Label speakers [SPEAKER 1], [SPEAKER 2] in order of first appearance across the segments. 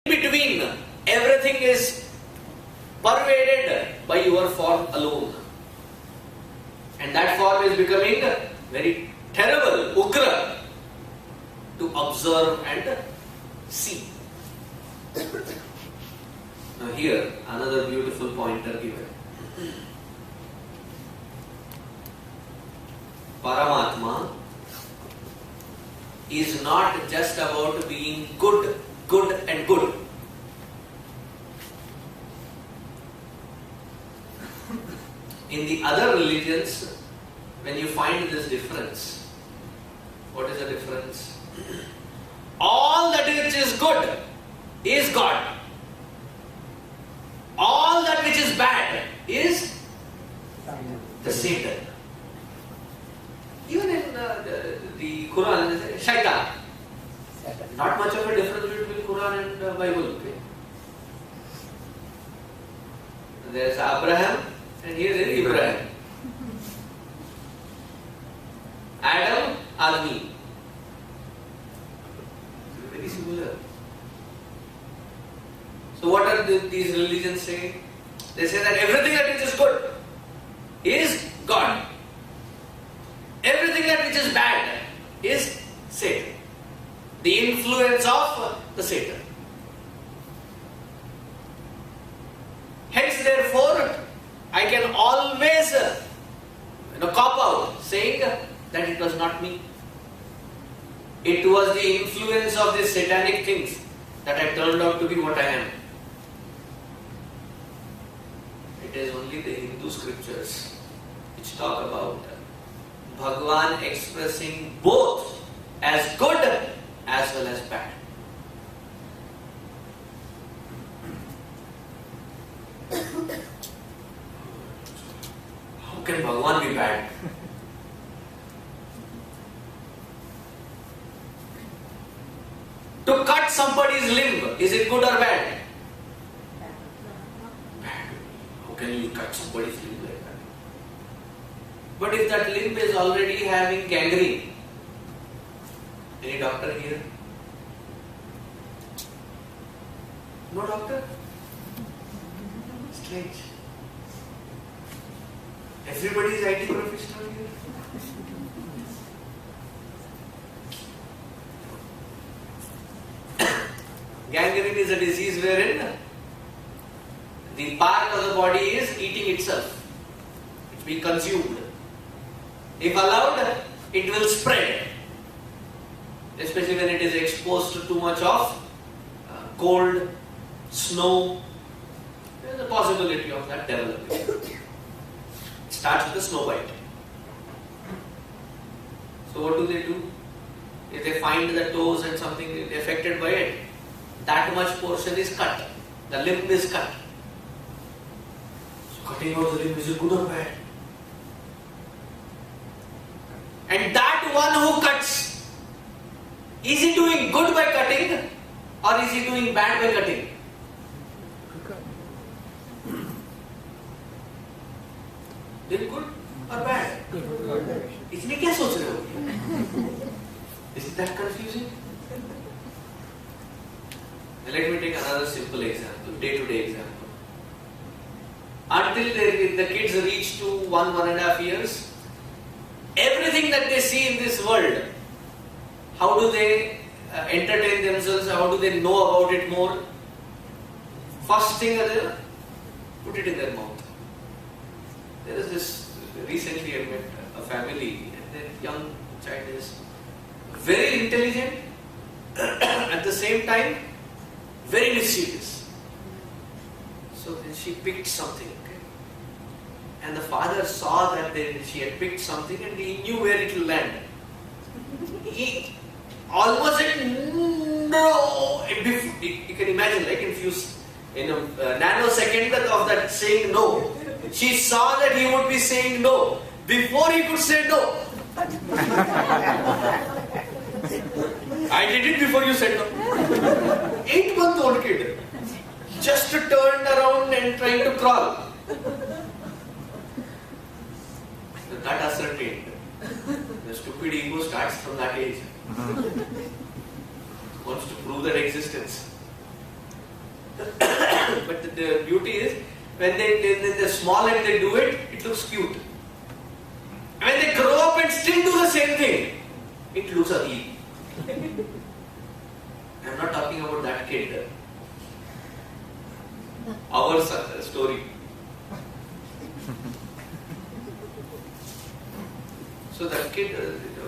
[SPEAKER 1] between, everything is pervaded by your form alone. And that form is becoming very terrible, ugra, to observe and see. Now here, another beautiful pointer given. Paramatma is not just about being good and good. In the other religions, when you find this difference, what is the difference? All that which is good is God. All that which is bad is the Satan. Even in the Quran, it says Shaitan. Not much of a difference between Quran and Bible. Okay? There is Abraham and here is Ibrahim. Adam, Admi. Very similar. So what are these religions saying? They say that everything that which is good is God. Everything that which is bad is Satan. The influence of the Satan. Hence, therefore, I can always cop out saying that it was not me. It was the influence of these satanic things that I turned out to be what I am. It is only the Hindu scriptures which talk about Bhagwan expressing both as good as well as bad. How can Bhagwan be bad? To cut somebody's limb, is it good or bad? Bad. How can you cut somebody's limb like that? But if that limb is already having gangrene, any doctor here? No doctor? Strange. Everybody is IT professional here. Gangrene is a disease wherein the part of the body is eating itself. It's being consumed. If allowed, it will spread. Especially when it is exposed to too much of cold, snow, there is a possibility of that developing. It starts with a snow bite. So what do? If they find the toes and something affected by it, that much portion is cut. The limb is cut. So cutting out the limb, is it good or bad? And that one who cuts, is he doing good by cutting or is he doing bad by cutting? Doing good or bad? इसलिए क्या सोच रहे हो? Is it that confusing? Let me take another simple example, day-to-day example. Until the kids reach to 1.5 years, everything that they see in this world, how do they entertain themselves? How do they know about it more? First thing, put it in their mouth. There is this, recently I met a family, and their young child is very intelligent, at the same time, very mischievous. So then she picked something, okay? And the father saw that she had picked something and he knew where it will land. He almost said, no! You can imagine, like in a nanosecond of that saying no. She saw that he would be saying no before he could say no. I did it before you said no. 8-month-old kid just turned around and trying to crawl. That ascertained. The stupid ego starts from that age. Wants to prove that existence. But the beauty is, when they're small and they do it, it looks cute. When they grow up and still do the same thing, it looks ugly. I'm not talking about that kid. Our story. So that kid,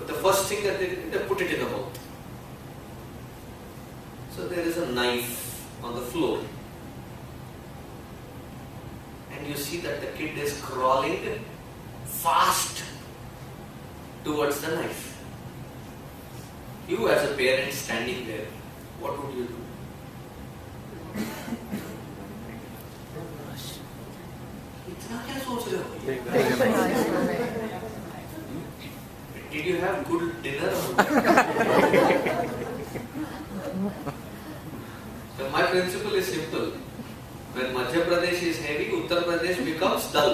[SPEAKER 1] the first thing that they put it in the mouth. So there is a knife on the floor. And you see that the kid is crawling fast towards the knife. You as a parent standing there, what would you do? इतना क्या सोच रहे हो? Did you have good dinner? So my principle is simple. When Madhya Pradesh is heavy, Uttar Pradesh becomes dull.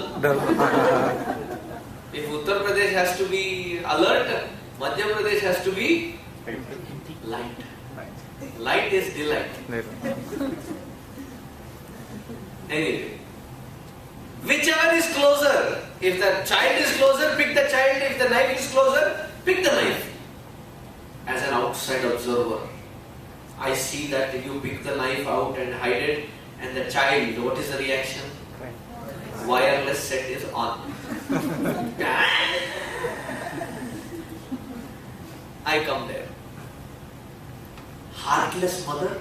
[SPEAKER 1] If Uttar Pradesh has to be alert, Madhya Pradesh has to be light. Light is delight. Anyway, whichever is closer. If the child is closer, pick the child. If the knife is closer, pick the knife. As an outside observer, I see that you pick the knife out and hide it, and the child, what is the reaction? Wireless set is on. I come there. Heartless mother.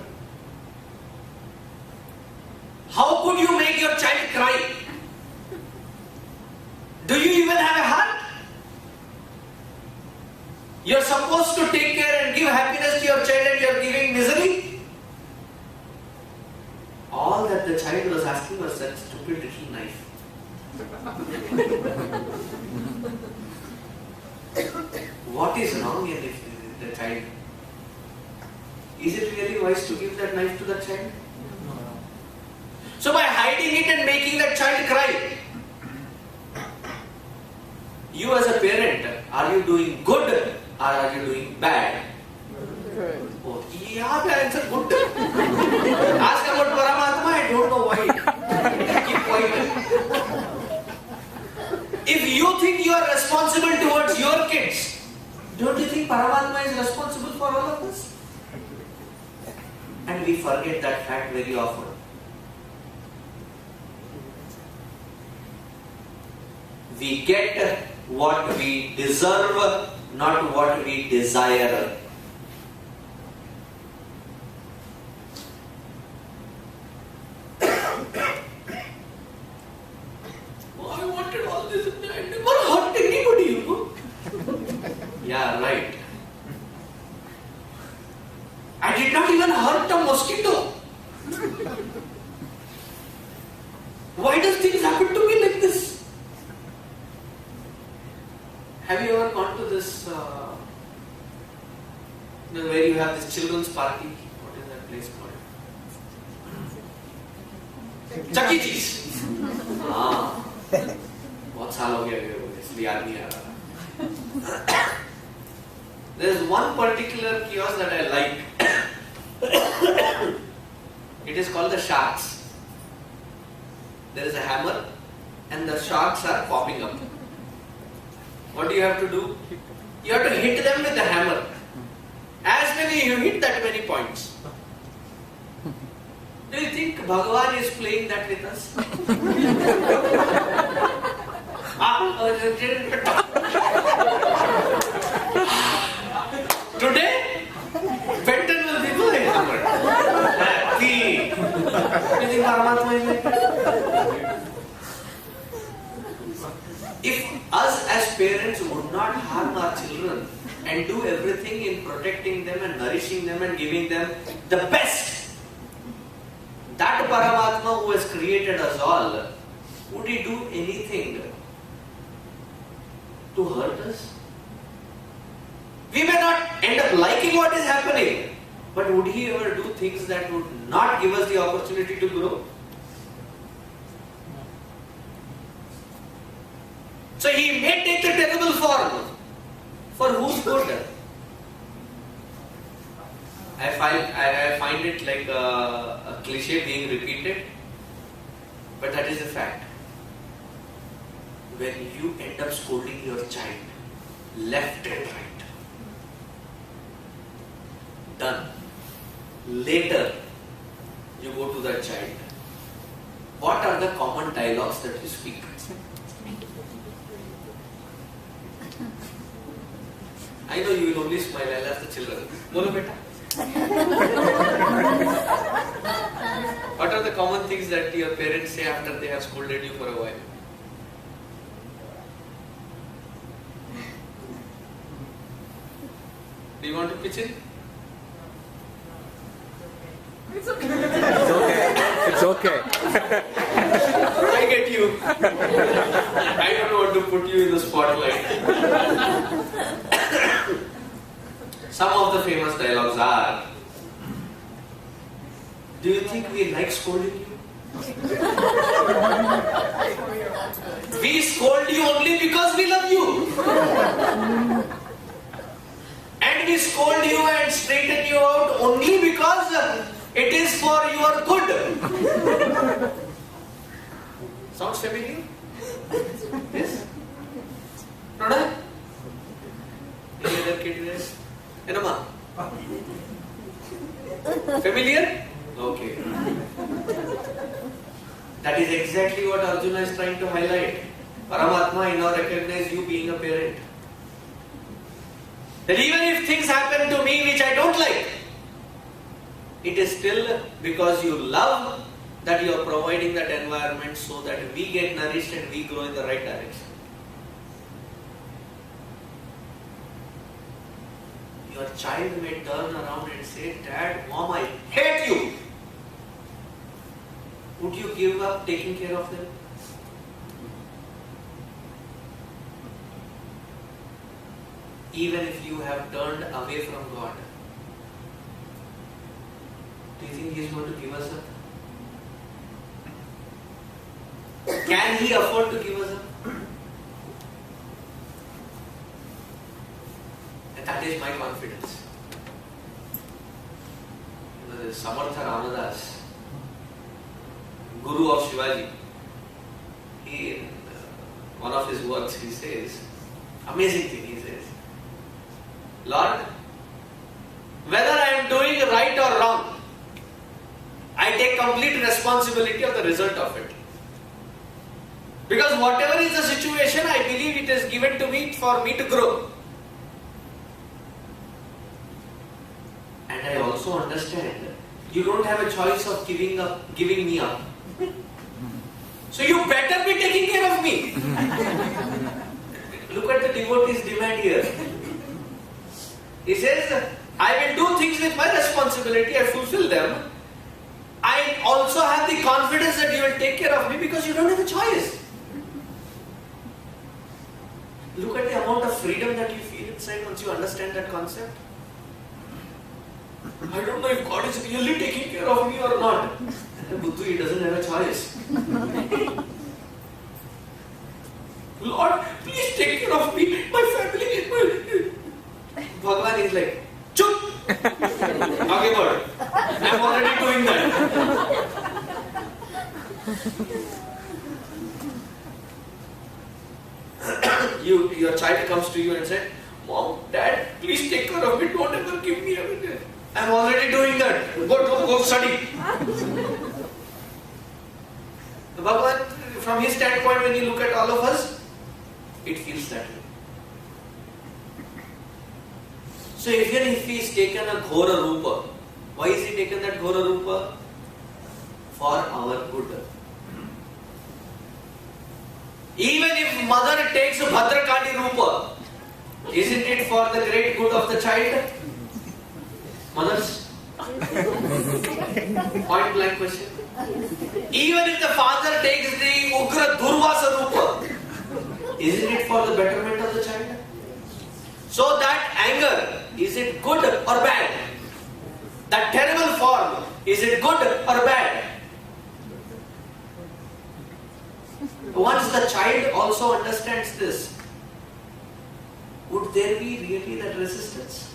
[SPEAKER 1] How could you make your child cry? Do you even have a heart? You're supposed to take care and give happiness to your child and you're giving misery? All that the child was asking was that stupid little knife. What is wrong in the child? Is it really wise to give that knife to the child? So by hiding it and making that child cry, you as a parent, are you doing good or are you doing bad? Oh, yeah, the answer good. Ask about Paramatma, I don't know why. Keep quiet. If you think you are responsible towards your kids, don't you think Paramatma is responsible for all of this? And we forget that fact very often. We get what we deserve, not what we desire. Oh, I wanted all this and I never hurt anybody, you know. Yeah, right. I did not even hurt a mosquito. Why does things happen to me like this? Have you ever gone to this, where you have this children's party? What is that place called? Chuck E. Cheese. हाँ, बहुत साल हो गया इसलिए याद नहीं आ रहा. There is one particular kiosk that I like. It is called the sharks. There is a hammer, and the sharks are popping up. What do you have to do? You have to hit them with the hammer. As many you hit, that many points. Do you think Bhagavan is playing that with us? Today, Benton will be playing hammer. Happy. Do you think Paramatma is like that? If us as parents would not harm our children and do everything in protecting them and nourishing them and giving them the best, that Paramatma who has created us all, would he do anything to hurt us? We may not end up liking what is happening, but would he ever do things that would not give us the opportunity to grow? So he may take a terrible form. For whose good? I find it like a cliche being repeated, but that is a fact. When you end up scolding your child, left and right, done. Later, you go to that child. What are the common dialogues that you speak? I know you will only smile. I'll ask the children. Bolo beta. What are the common things that your parents say after they have scolded you for a while? Do you want to pitch in?
[SPEAKER 2] It's okay. It's okay. It's okay.
[SPEAKER 1] I get you. I don't want to put you in the spotlight. Some of the famous dialogues are, do you think we like scolding you? We scold you only because we love you. And we scold you and straighten you out only because it is for your good. Sounds familiar? Yes? Pranay? Any other kid there? Enama? Familiar? Okay. That is exactly what Arjuna is trying to highlight. Paramatma, I now recognize you being a parent. That even if things happen to me which I don't like, it is still because you love that you are providing that environment so that we get nourished and we grow in the right direction. Your child may turn around and say, Dad, Mom, I hate you. Would you give up taking care of them? Even if you have turned away from God, do you think He is going to give us up? Can He afford to give us up? And that is my confidence. You know, the Samartha Ramadas, Guru of Shivaji, he, in one of his works, he says, amazing thing, he says, Lord, whether I am doing right or wrong, I take complete responsibility of the result of it. Because whatever is the situation, I believe it is given to me for me to grow. And I also understand you don't have a choice of giving me up. So you better be taking care of me. Look at the devotee's demand here. He says, I will do things with my responsibility, I fulfill them. I also have the confidence that you will take care of me because you don't have a choice. Look at the amount of freedom that you feel inside once you understand that concept. I don't know if God is really taking care of me or not. Buddhu, he doesn't have a choice. Lord, please take care of me, my family. Bhagavan is like, chup! Aage बढ़. I'm already doing that. Your child comes to you and says, Mom, Dad, please take care of me, don't ever give me everything. I'm already doing that. Go study. Bhagavan, from his standpoint, when you look at all of us, it feels that way. So even if he is taken a Ghora Rupa, why is he taken that Ghora Rupa? For our good. Even if mother takes a Bhadrakali Rupa, isn't it for the great good of the child? Mothers? Point blank question. Even if the father takes the Ugra Durvasa Rupa, isn't it for the betterment of the child? So that anger, is it good or bad? That terrible form, is it good or bad? Once the child also understands this, would there be really that resistance?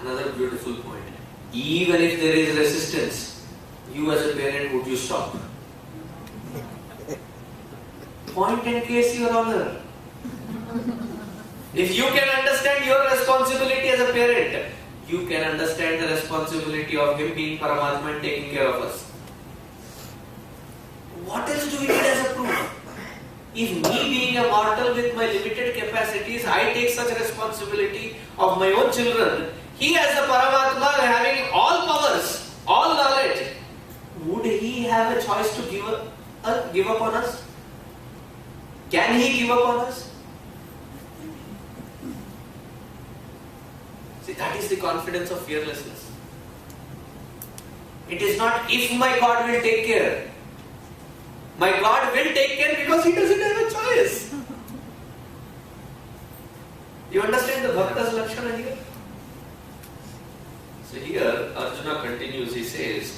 [SPEAKER 1] Another beautiful point. Even if there is resistance, you as a parent, would you stop? Point in case, Your Honor. If you can understand your responsibility as a parent, you can understand the responsibility of Him being Paramatma and taking care of us. What else do we need as a proof? If me being a mortal with my limited capacities, I take such responsibility of my own children, He as a Paramatma having all powers, all knowledge, would He have a choice to give up on us? Can He give up on us? See, that is the confidence of fearlessness. It is not if my God will take care. My God will take care because He doesn't have a choice. You understand the Bhakta's Lakshana here? So here Arjuna continues, he says,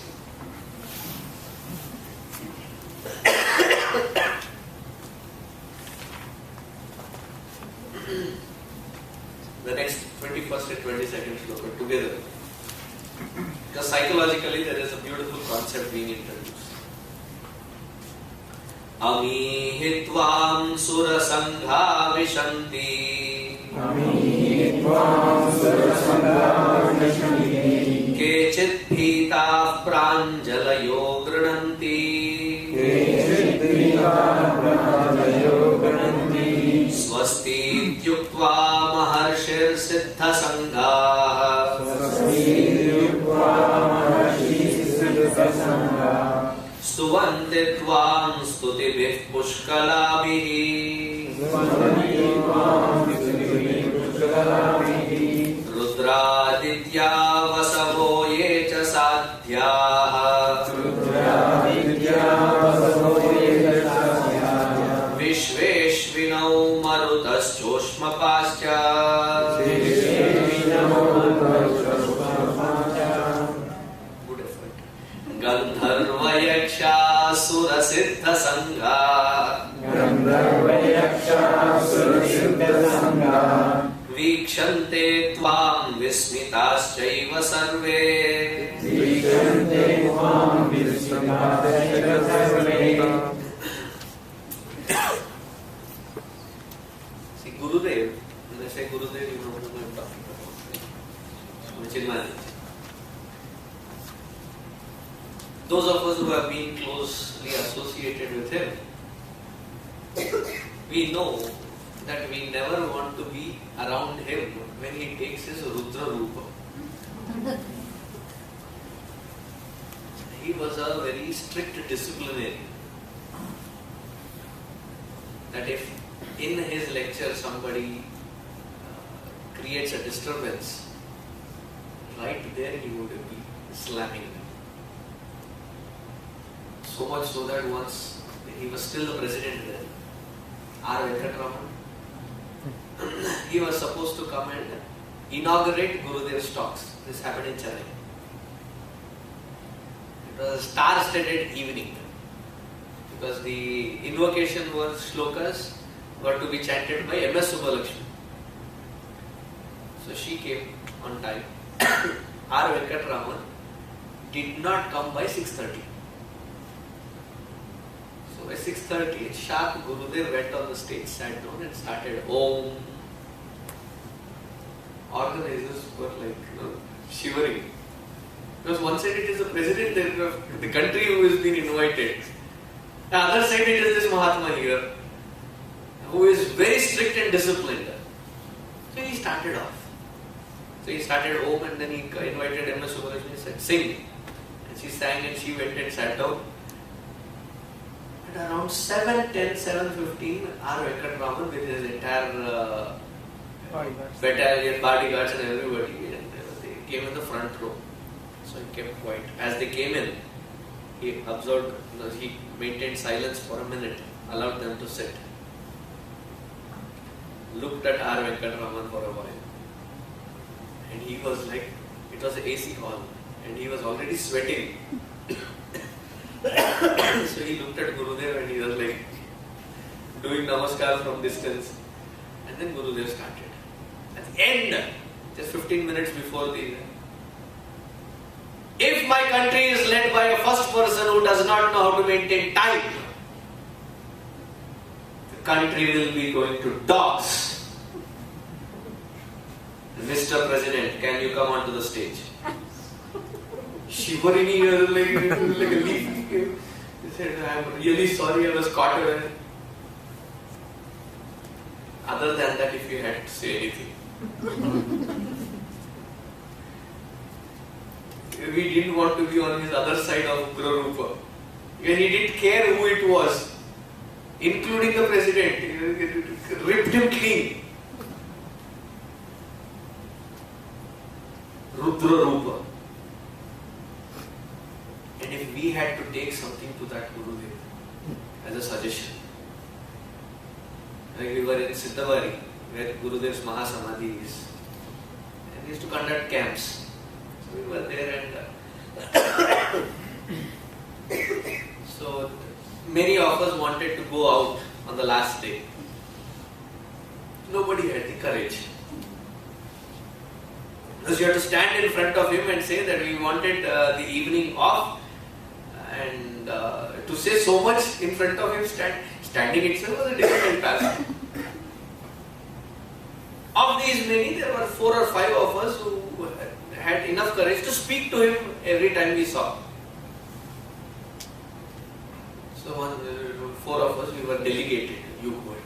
[SPEAKER 1] the next 21st and 22nd shloka together. Because psychologically there is a beautiful concept being introduced. Amihitvam surasangha vishanti Kechit bhitah pranjalayo grananti Swasti ityuktva maharshir siddha sangha Stuvante tvam stutibhih pushkalabhihi Rudraditya vasavo ye cha sadhyaha Vishveshvinau marutaschoshmapascha Gandharva yaksha sura siddha sangha Vikshante tvam vismitaschaiva sarve See, Gurudev, when I say Gurudev, you know who I'm talking about. Chinmaya. Those of us who have been closely associated with him, we know that we never want to be around him when he takes his Rudra Rupa. He was a very strict disciplinarian. That if in his lecture somebody creates a disturbance, right there he would be slamming them. So much so that once he was still the president then, R. Venkatraman, he was supposed to come and inaugurate Gurudev's talks. This happened in Chennai. It was a star-studded evening because the invocation shlokas were to be chanted by M.S. Subbalakshmi. So she came on time. R. Venkatraman did not come by 6:30. So by 6:30, sharp Gurudev went on the stage, sat down and started Om. Organizers were like, shivering. Because one side it is the president of the country who has been invited. The other side it is this Mahatma here, who is very strict and disciplined. So he started off. So he started Om and then he invited M.S. Subbalakshmi and said, sing. And she sang and she went and sat down. At around 7:10, 7:15, R. Venkatraman with his entire battalion, bodyguards and everybody, and they came in the front row. So he kept quiet. As they came in, he observed, he maintained silence for a minute, allowed them to sit. Looked at R. Venkatraman for a while. And he was like, it was an AC hall, and he was already sweating. So he looked at Gurudev and he was like, doing namaskar from distance. And then Gurudev started. At the end, just 15 minutes before the event. If my country is led by a first person who does not know how to maintain time, the country will be going to dogs. Mr. President, can you come onto the stage? Shivering here like a leaf. He said, I'm really sorry I was caught away. Other than that, if you had to say anything. We didn't want to be on his other side of Ugra Rupa. And he didn't care who it was, including the president. He ripped him clean. Rudra Rupa. And if we had to take something to that Gurudev as a suggestion, like we were in Siddhavari, where Gurudev's Mahasamadhi is, and we used to conduct camps. So we were there and so many of us wanted to go out on the last day. Nobody had the courage. Because you have to stand in front of him and say that we wanted the evening off, and to say so much in front of him, standing itself was a difficult task. Of these many, there were 4 or 5 of us who had enough courage to speak to him every time we saw. So 4 of us, we were delegated. You go ahead.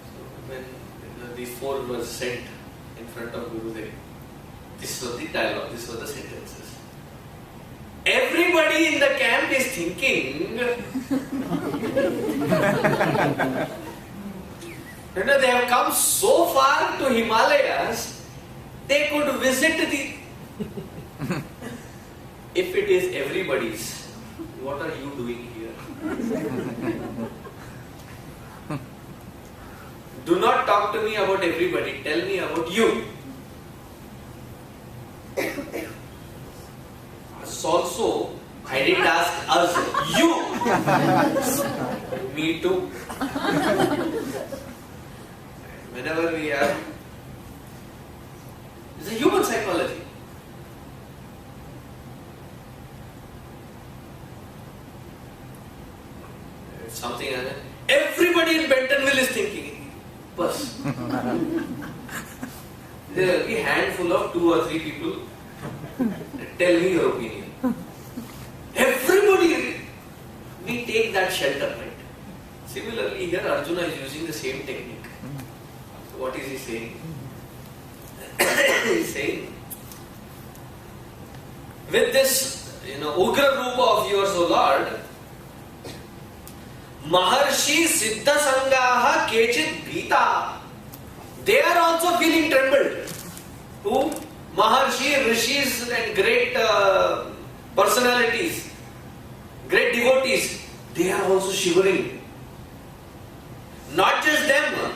[SPEAKER 1] So when these 4 were sent in front of Gurudev, this was the dialogue, this were the sentences. Everybody in the camp is thinking, they have come so far to Himalayas, they could visit the... If it is everybody's, what are you doing here? Do not talk to me about everybody, tell me about you. Also, I didn't ask us, you. Me too. Whenever we are, it's a human psychology. If something happens, everybody in Bentonville is thinking, bus. There will be a handful of 2 or 3 people. Tell me your opinion. Everybody, we take that shelter, right? Similarly, here Arjuna is using the same technique. So what is he saying? He is saying, with this, Ugra Rupa of yours, O Lord, Maharshi Siddha Sangaha Kechit Bhita. They are also feeling trembled. Who? Maharshi, Rishis and great personalities, great devotees, they are also shivering. Not just them.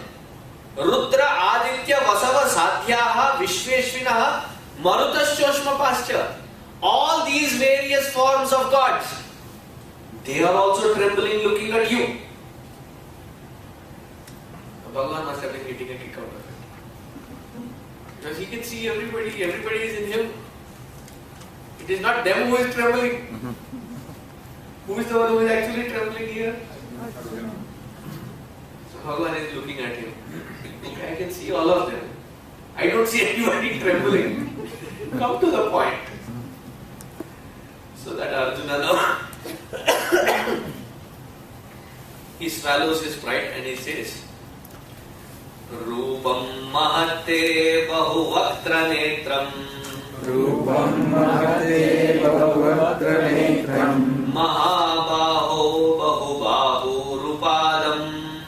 [SPEAKER 1] Rudra, Aditya, Vasava, Sadhyaha, Vishveshvinaha, Marutashoshmapascha. All these various forms of gods, they are also trembling looking at you. Bhagavan must have been getting a kick out of it. Because he can see everybody is in him. It is not them who is trembling. Who is the one who is actually trembling here? So Bhagavan is looking at him. I can see all of them. I don't see anybody trembling. Come to the point. So that Arjuna now, he swallows his pride and he says, Rupam Mahate Bahuvaktra Netram
[SPEAKER 2] Rupam Mahate Bahuvaktra Netram
[SPEAKER 1] Mahabaho Bahubahu Rupadam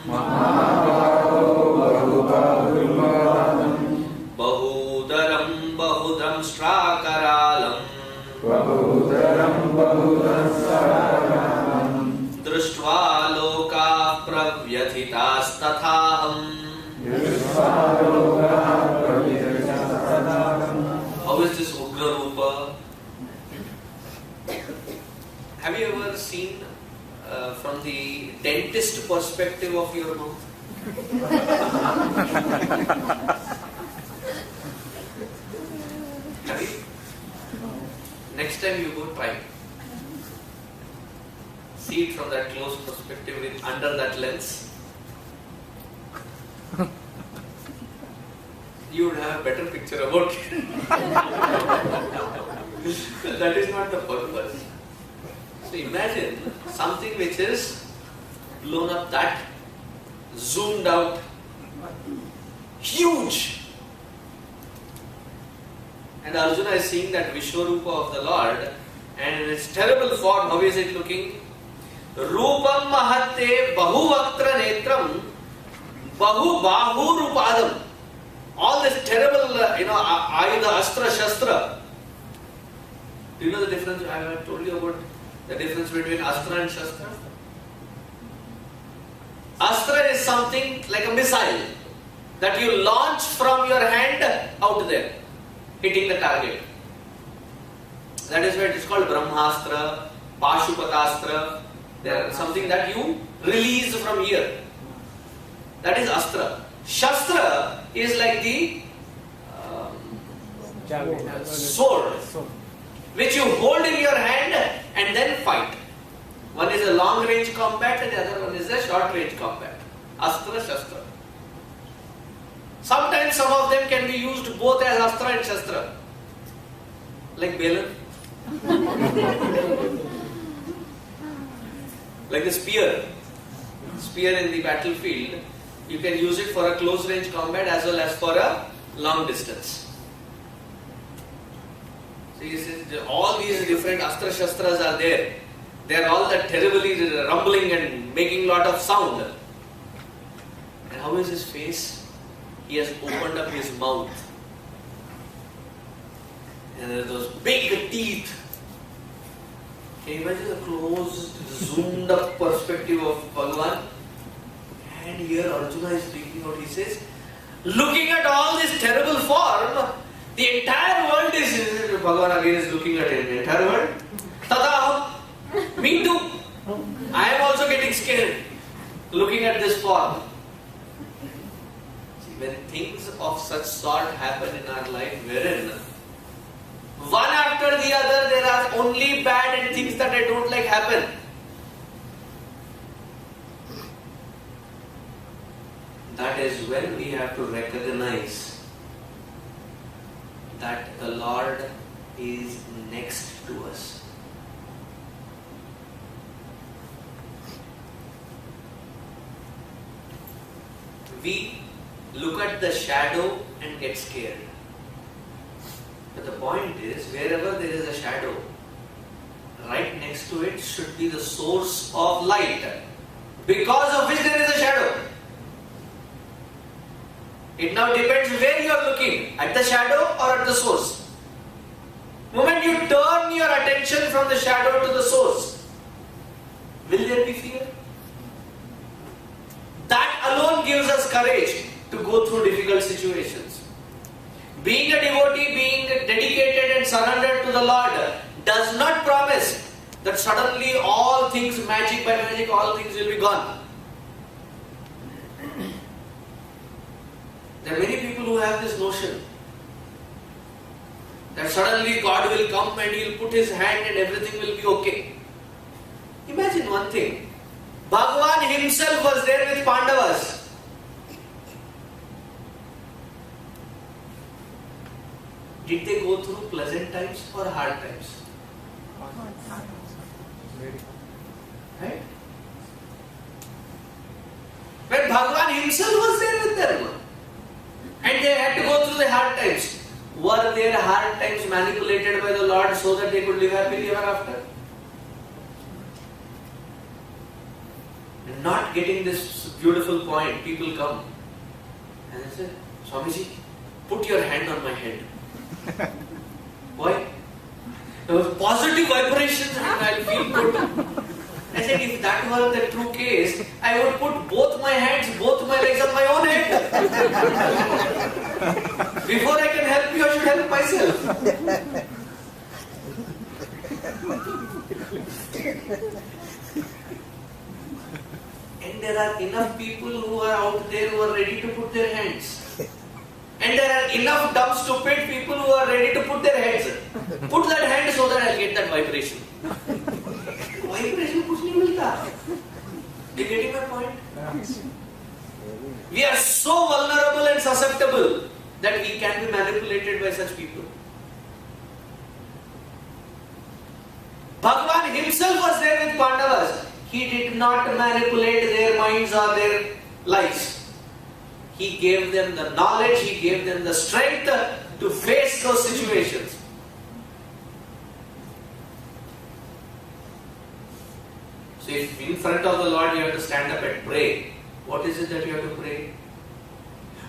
[SPEAKER 2] Mahabaho Bahubahu Rupadam
[SPEAKER 1] Bahudaram Bahudram Strakaralam
[SPEAKER 2] Bahudaram Bahudram Sararam
[SPEAKER 1] Drishtva Loka Pravyathitas Tathaham. How is this Ugra Rupa? Have you ever seen from the dentist perspective of your mouth? Have you? Next time you go, try. See it from that close perspective with under that lens. You would have a better picture about it. That is not the purpose. So imagine something which is blown up that, zoomed out, huge. And Arjuna is seeing that Vishwarupa of the Lord, and in its terrible form, how is it looking? Rupam mahatte bahuvaktra netram bahu bahu rupadam. All this terrible, ayuda, astra, shastra. Do you know the difference? I have told you about the difference between astra and shastra. Astra is something like a missile that you launch from your hand out there, hitting the target. That is why it is called Brahmastra, Pashupatastra. There is something that you release from here. That is astra. Shastra is like the sword, which you hold in your hand and then fight. One is a long range combat and the other one is a short range combat. Astra, Shastra. Sometimes some of them can be used both as Astra and Shastra. Like Balan. Like the spear. Spear in the battlefield. You can use it for a close range combat as well as for a long distance. So you see, all these different Astra Shastras are there. They are all that terribly rumbling and making lot of sound. And how is his face? He has opened up his mouth. And there are those big teeth. Can you imagine the close, zoomed up perspective of Bhagavan? And here Arjuna is speaking out. He says, looking at all this terrible form, the entire world is, Bhagavan again is looking at it, the entire world. Tadaham, me too. I am also getting scared looking at this form. See, when things of such sort happen in our life, wherein one after the other there are only bad and things that I don't like happen. That is when we have to recognize that the Lord is next to us. We look at the shadow and get scared. But the point is, wherever there is a shadow, right next to it should be the source of light, because of which there is a shadow. It now depends where you are looking, at the shadow or at the source. The moment you turn your attention from the shadow to the source, will there be fear? That alone gives us courage to go through difficult situations. Being a devotee, being dedicated and surrendered to the Lord does not promise that suddenly all things, magic by magic, all things will be gone. There are many people who have this notion that suddenly God will come and He will put His hand and everything will be okay. Imagine one thing. Bhagavan Himself was there with Pandavas. Did they go through pleasant times or hard times? Right? When Bhagavan Himself was there with them and they had to go through the hard times, were their hard times manipulated by the Lord so that they could live happily ever after? And not getting this beautiful point, people come and they say, Swamiji, put your hand on my head. Why? There was positive vibrations and I'll feel good. I said, if that were the true case, I would put both my hands, both my legs on my own head. Before I can help you, I should help myself. And there are enough people who are out there who are ready to put their hands. And there are enough dumb, stupid people who are ready to put their heads. Put that hand so that I'll get that vibration. Vibration कुछ नहीं मिलता. You getting my point? We are so vulnerable and susceptible that we can be manipulated by such people. Bhagavan himself was there with Pandavas. He did not manipulate their minds or their lives. He gave them the knowledge, he gave them the strength to face those situations. So if in front of the Lord you have to stand up and pray, what is it that you have to pray?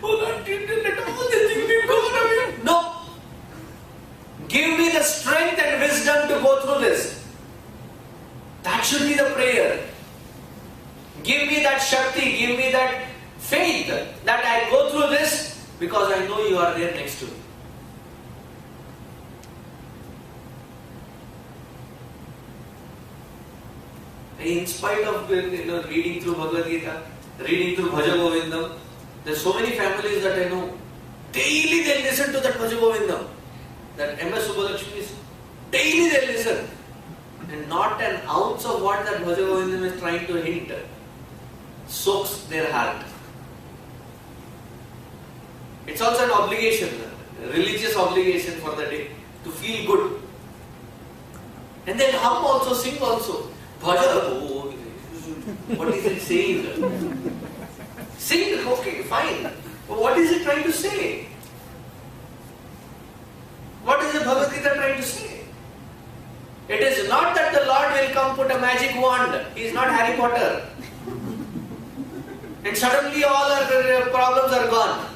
[SPEAKER 1] Oh Lord, let all the things be gone away. No. Give me the strength and wisdom to go through this. That should be the prayer. Give me that Shakti, give me that faith that I go through this because I know you are there next to me. In spite of reading through Bhagavad Gita, reading through Bhaja Govindam, there are so many families that I know, daily they listen to that Bhaja Govindam. That M.S. Subbalakshmi, daily they listen. And not an ounce of what that Bhaja Govindam is trying to hint soaks their heart. It's also an obligation, a religious obligation for the day, to feel good. And then hum also, sing also. Bhaja, what is it saying? Sing, okay, fine. But what is it trying to say? What is the Bhagavad Gita trying to say? It is not that the Lord will come put a magic wand. He is not Harry Potter. And suddenly all our problems are gone.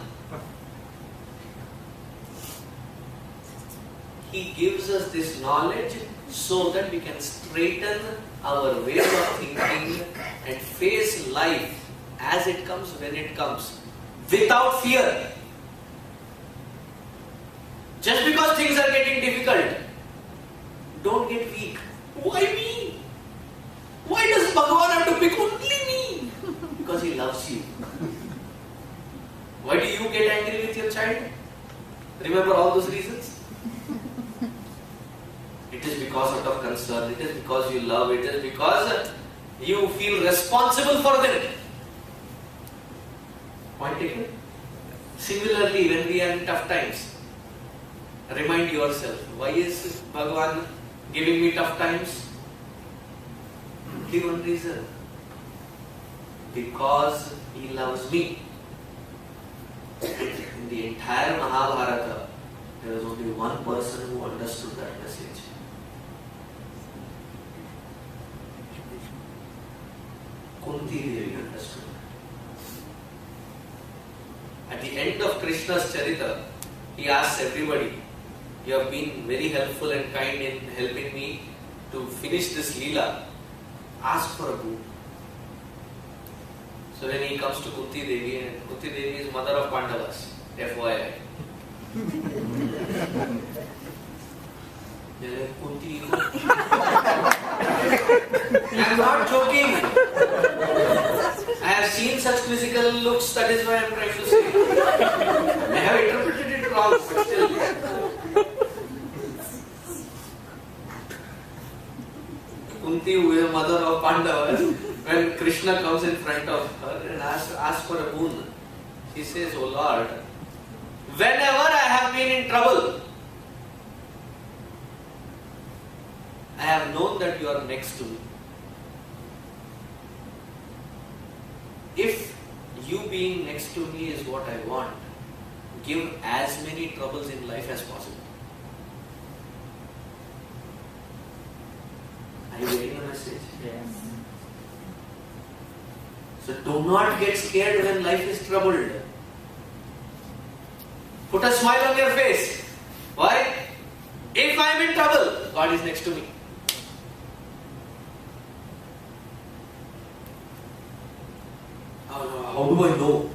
[SPEAKER 1] He gives us this knowledge so that we can straighten our ways of thinking and face life as it comes when it comes, without fear. Just because things are getting difficult, don't get weak. Why me? Why does Bhagavan have to pick only me? Because he loves you. Why do you get angry with your child? Remember all those reasons? It is because out of concern, it is because you love, it is because you feel responsible for them. Point taken? Similarly, when we are in tough times, remind yourself, why is Bhagavan giving me tough times? Only one reason. Because he loves me. In the entire Mahabharata, there was only one person who understood that message. Kunti Devi understood. At the end of Krishna's Charita, he asks everybody, you have been very helpful and kind in helping me to finish this Leela. Ask for a boon. So when he comes to Kunti Devi, and Kunti Devi is mother of Pandavas, FYI. Kunti, I am not joking. I have seen such quizzical looks, that is why I am trying to say. I have interpreted it wrong, but still. Kunti, who is the mother of Pandavas, when Krishna comes in front of her and asks for a boon, she says, "Oh Lord, whenever I have been in trouble, I have known that you are next to me. If you being next to me is what I want, give as many troubles in life as possible." Are you getting the message?
[SPEAKER 2] Yes.
[SPEAKER 1] So do not get scared when life is troubled. Put a smile on your face. Why? If I am in trouble, God is next to me. How do I know?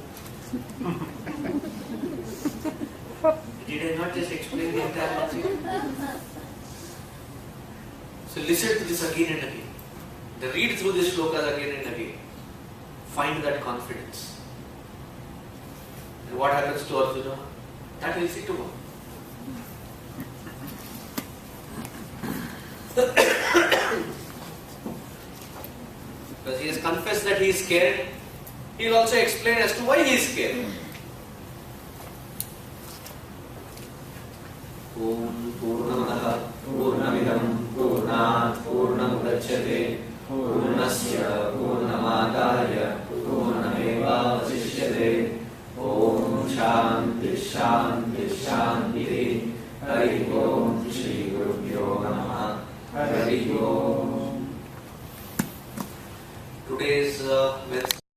[SPEAKER 1] Did I not just explain the entire logic? So listen to this again and again. Read through these shlokas again and again. Find that confidence. what happens to Arjuna? That we'll see tomorrow. Because he has confessed that he is scared, he will also explain as to why he is scared. Om Purnamadah Purnamidam Purnat Purnamudachyate Purnasya Purnamadaya Purnamevavasishyate. Om Shanti Shanti Shanti. Hari Om Shri Gurubhyo Namaha. Hari Om. Today's